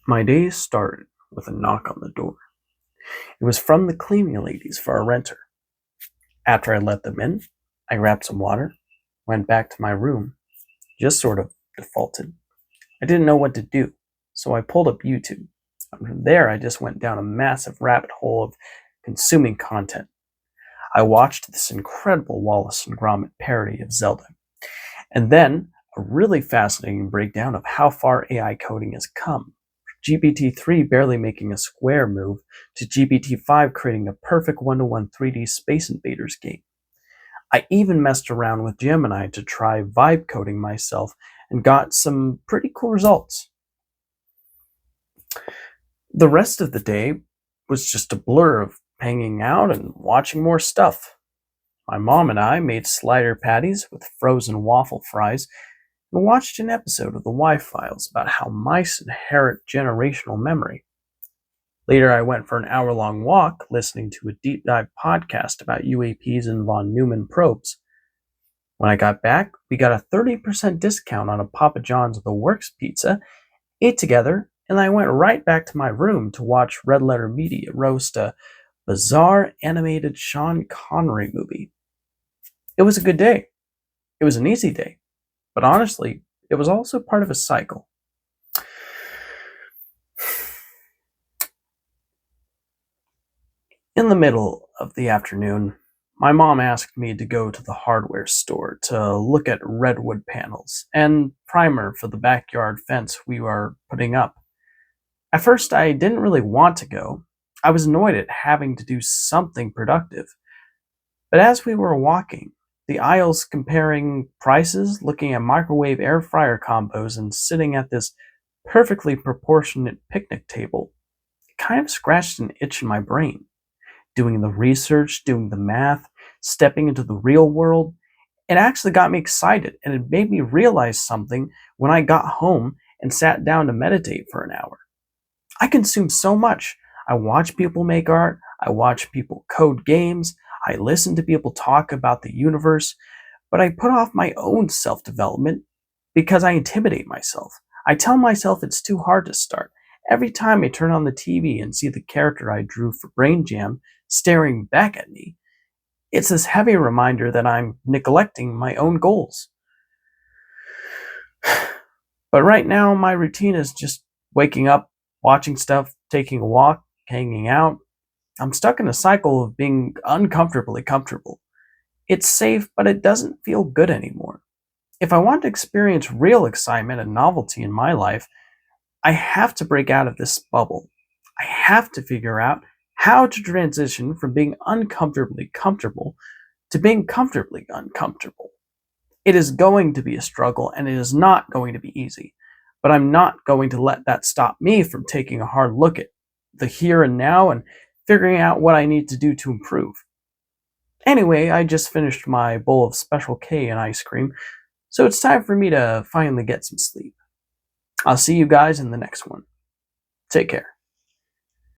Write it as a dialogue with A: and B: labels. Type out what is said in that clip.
A: My day started with a knock on the door. It was from the cleaning ladies for our renter. After I let them in, I grabbed some water, went back to my room, just sort of defaulted. I didn't know what to do, so I pulled up YouTube. And from there, I just went down a massive rabbit hole of consuming content. I watched this incredible Wallace and Gromit parody of Zelda, and then a really fascinating breakdown of how far AI coding has come. GPT-3 barely making a square move to GPT-5 creating a perfect one-to-one 3D Space Invaders game. I even messed around with Gemini to try vibe coding myself and got some pretty cool results. The rest of the day was just a blur of hanging out and watching more stuff. My mom and I made slider patties with frozen waffle fries and watched an episode of the Y-Files about how mice inherit generational memory. Later, I went for an hour-long walk listening to a deep dive podcast about UAPs and von Neumann probes. When I got back, we got a 30% discount on a Papa John's The Works pizza, ate together, and I went right back to my room to watch Red Letter Media roast a bizarre animated Sean Connery movie. It was a good day. It was an easy day. But honestly, it was also part of a cycle. In the middle of the afternoon, my mom asked me to go to the hardware store to look at redwood panels and primer for the backyard fence we were putting up. At first, I didn't really want to go. I was annoyed at having to do something productive. But as we were walking, the aisles comparing prices, looking at microwave air fryer combos, and sitting at this perfectly proportionate picnic table, it kind of scratched an itch in my brain. Doing the research, doing the math, stepping into the real world, it actually got me excited, and it made me realize something when I got home and sat down to meditate for an hour. I consume so much. I watch people make art, I watch people code games, I listen to people talk about the universe, but I put off my own self-development because I intimidate myself. I tell myself it's too hard to start. Every time I turn on the TV and see the character I drew for Brain Jam staring back at me, it's this heavy reminder that I'm neglecting my own goals. But right now, my routine is just waking up, watching stuff, taking a walk, hanging out. I'm stuck in a cycle of being uncomfortably comfortable. It's safe, but it doesn't feel good anymore. If I want to experience real excitement and novelty in my life, I have to break out of this bubble. I have to figure out how to transition from being uncomfortably comfortable to being comfortably uncomfortable. It is going to be a struggle and it is not going to be easy, but I'm not going to let that stop me from taking a hard look at the here and now and figuring out what I need to do to improve. Anyway, I just finished my bowl of Special K and ice cream, so it's time for me to finally get some sleep. I'll see you guys in the next one. Take care.